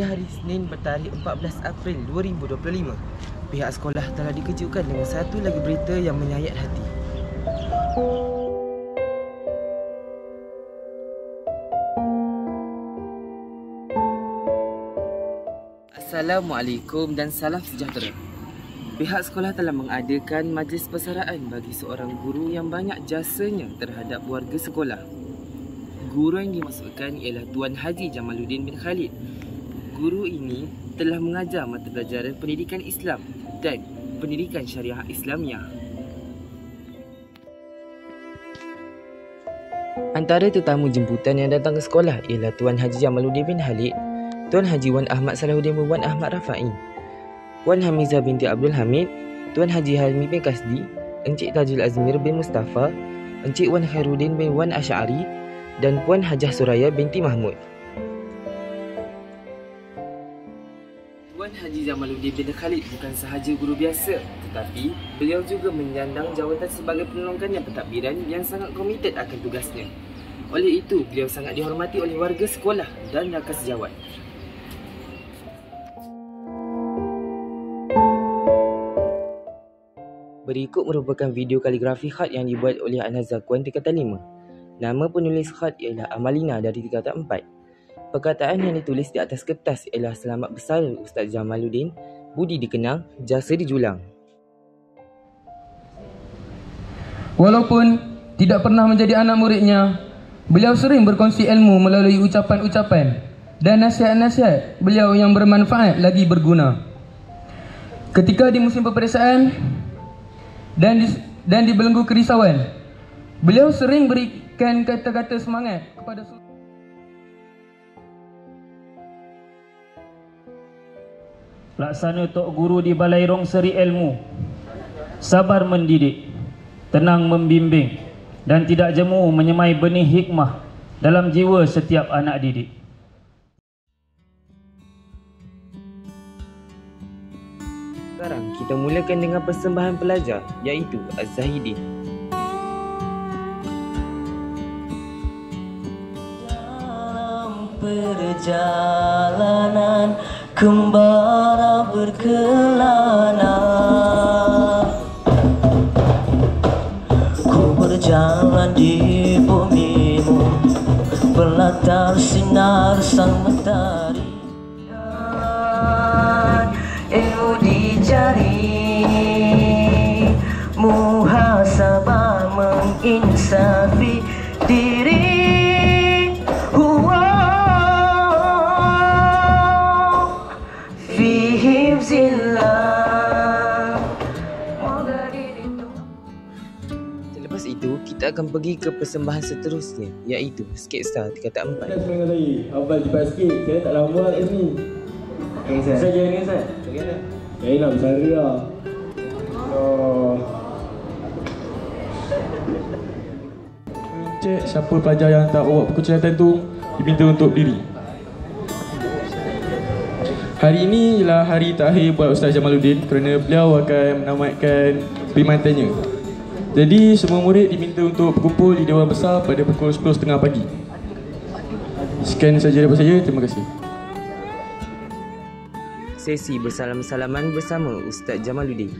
Pada hari Isnin bertarikh 14 April 2025, pihak sekolah telah dikejutkan dengan satu lagi berita yang menyayat hati. Assalamualaikum dan salam sejahtera. Pihak sekolah telah mengadakan majlis persaraan bagi seorang guru yang banyak jasanya terhadap warga sekolah. Guru yang dimaksudkan ialah Tuan Haji Jamaluddin bin Khalid. Guru ini telah mengajar mata pelajaran pendidikan Islam dan pendidikan syariah Islamiah. Antara tetamu jemputan yang datang ke sekolah ialah Tuan Haji Jamaluddin bin Khalid, Tuan Haji Wan Ahmad Salahuddin bin Wan Ahmad Rafai, Wan Hamizah binti Abdul Hamid, Tuan Haji Halmi bin Kasdi, Encik Tajul Azmir bin Mustafa, Encik Wan Khairuddin bin Wan Asy'ari dan Puan Hajah Suraya binti Mahmud. Tuan Haji Jamaluddin bin Khalid bukan sahaja guru biasa, tetapi beliau juga menyandang jawatan sebagai penolongkan pentadbiran yang sangat komited akan tugasnya. Oleh itu, beliau sangat dihormati oleh warga sekolah dan rakan sejawat. Berikut merupakan video kaligrafi khat yang dibuat oleh An-Nazar Kuan tingkatan 5. Nama penulis khat ialah Amalina dari tingkatan 4. Perkataan yang ditulis di atas kertas ialah selamat bersara Ustaz Jamaluddin, budi dikenang, jasa dijulang. Walaupun tidak pernah menjadi anak muridnya, beliau sering berkongsi ilmu melalui ucapan-ucapan dan nasihat-nasihat beliau yang bermanfaat lagi berguna. Ketika di musim peperiksaan dan di belenggu kerisauan, beliau sering berikan kata-kata semangat kepada Laksana Tok Guru di Balai Rong Seri Ilmu, sabar mendidik, tenang membimbing dan tidak jemu menyemai benih hikmah dalam jiwa setiap anak didik. Sekarang kita mulakan dengan persembahan pelajar iaitu Az-Zahidin. Dalam perjalanan kembara berkelana, ku berjalan di bumimu, berlatar sinar sang mentari. Ilmu dicari, muhasabah menginsafi diri. Selepas itu, kita akan pergi ke persembahan seterusnya iaitu sketsa tingkatan 4. Semangat lagi. Abang cepat sikit. Saya tak lama kat sini. Saya kira ni Ustaz. Saya nak bersara lah. Cek siapa pelajar yang tak bawa buku catatan tu diminta untuk berdiri. Hari ini ialah hari terakhir buat Ustaz Jamaluddin kerana beliau akan menamatkan perkhidmatannya. Jadi semua murid diminta untuk berkumpul di Dewan Besar pada pukul 10.30 pagi. Sekian saja daripada saya. Terima kasih. Sesi bersalam-salaman bersama Ustaz Jamaluddin.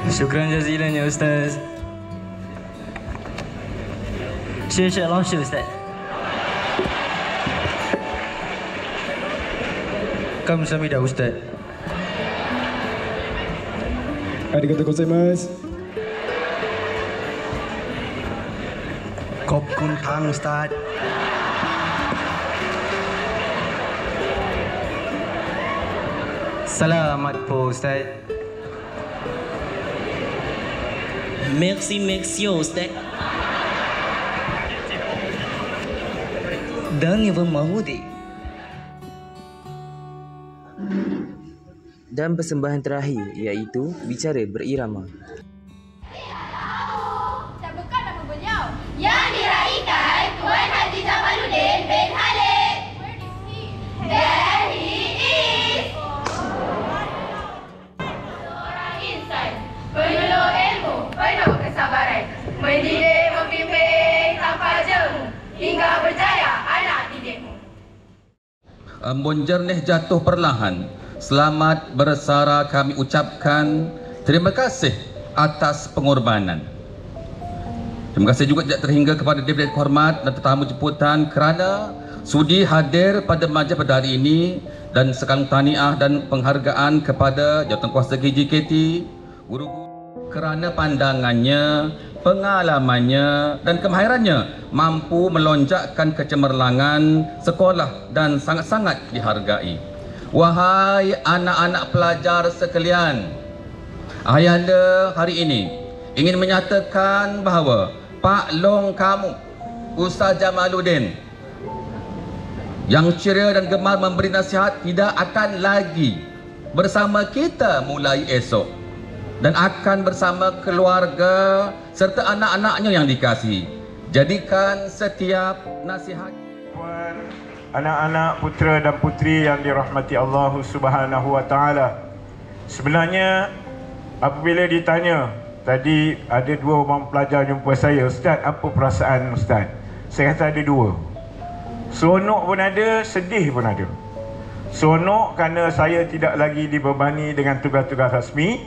Syukran jazilan ya Ustaz. Syekh langsung Ustaz. Kamsahamnida Ustaz. Arigatou gozaimasu. Khop kun thang Ustaz. Selamat po Ustaz. Merci Ustaz. Dhanyavad Mahmudi. Dan persembahan terakhir iaitu bicara berirama. Siapakah nama beliau? Yang diraikan Tuan Haji Jamaluddin bin Khalid. There he is. Seorang insan penuh ilmu, penuh kesabaran, mendidik, membimbing tanpa jemu hingga berjaya anak embun jernih jatuh perlahan. Selamat bersara kami ucapkan terima kasih atas pengorbanan. Terima kasih juga tidak terhingga kepada Dewan Hormat dan tetamu jemputan kerana sudi hadir pada majlis pada hari ini, dan sekalian tahniah dan penghargaan kepada Jawatankuasa KJKT, guru-guru kerana pandangannya, pengalamannya dan kemahirannya mampu melonjakkan kecemerlangan sekolah dan sangat-sangat dihargai. Wahai anak-anak pelajar sekalian, ayahanda hari ini ingin menyatakan bahawa Pak Long kamu, Ustaz Jamaluddin, yang ceria dan gemar memberi nasihat, tidak akan lagi bersama kita mulai esok, dan akan bersama keluarga serta anak-anaknya yang dikasihi. Jadikan setiap nasihat. Anak-anak putera dan puteri yang dirahmati Allah Subhanahu wa taala. Sebenarnya apabila ditanya, tadi ada 2 orang pelajar jumpa saya, "Ustaz, apa perasaan Ustaz?" Saya kata ada 2. Seronok pun ada, sedih pun ada. Seronok kerana saya tidak lagi dibebani dengan tugas-tugas rasmi,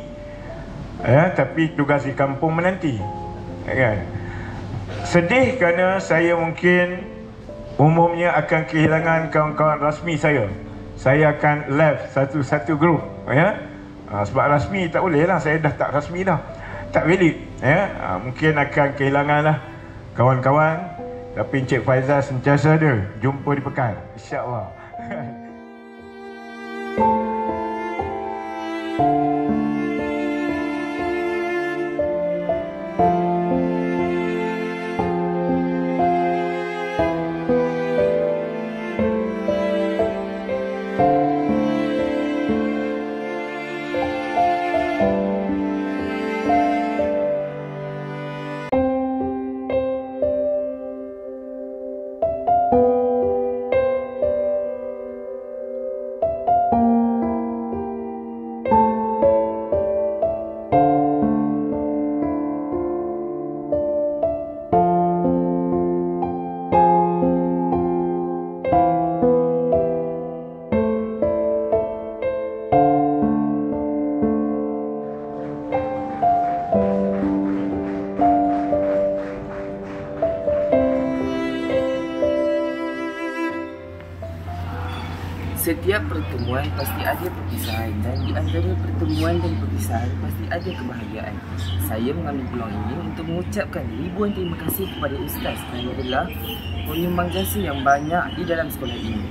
tapi tugas di kampung menanti, kan? Sedih kerana saya mungkin umumnya akan kehilangan kawan-kawan rasmi saya. Saya akan left satu grup, sebab rasmi tak boleh lah, saya dah tak rasmi dah, tak valid, mungkin akan kehilangan lah kawan-kawan. Tapi Encik Faizal sentiasa ada jumpa di Pekan, insya-Allah. Setiap pertemuan pasti ada perpisahan, dan di antara pertemuan dan perpisahan pasti ada kebahagiaan. Saya mengambil peluang ini untuk mengucapkan ribuan terima kasih kepada Ustaz kerana telah menyumbang jasa yang banyak di dalam sekolah ini.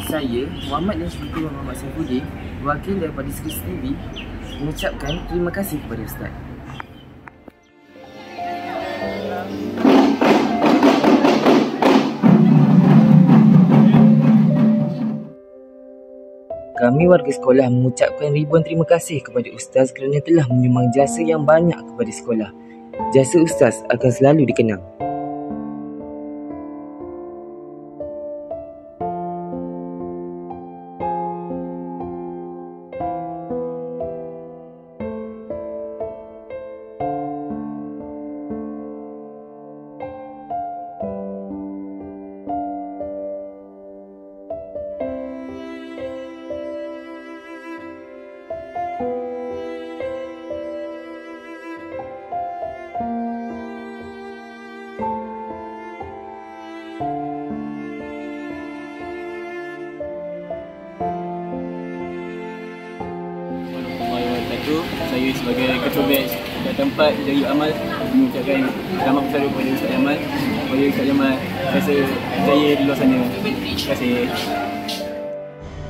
Saya, Muhammad Nasruddin Muhammad Saifuddin, wakil daripada Skills TV, mengucapkan terima kasih kepada Ustaz. Kami warga sekolah mengucapkan ribuan terima kasih kepada Ustaz kerana telah menyumbang jasa yang banyak kepada sekolah. Jasa Ustaz akan selalu dikenang. Saya sebagai ketua batch kat tempat Jari Amal mengucapkan selamat bersara kepada Ustaz Jamal, supaya Ustaz Jamal rasa jaya di luar sana. Terima kasih.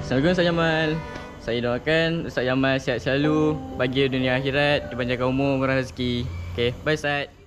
Assalamualaikum Ustaz Jamal. Saya doakan Ustaz Jamal sihat selalu, bahagia dunia akhirat, dipanjangkan umur, murah rezeki. Okey, bye Ustaz.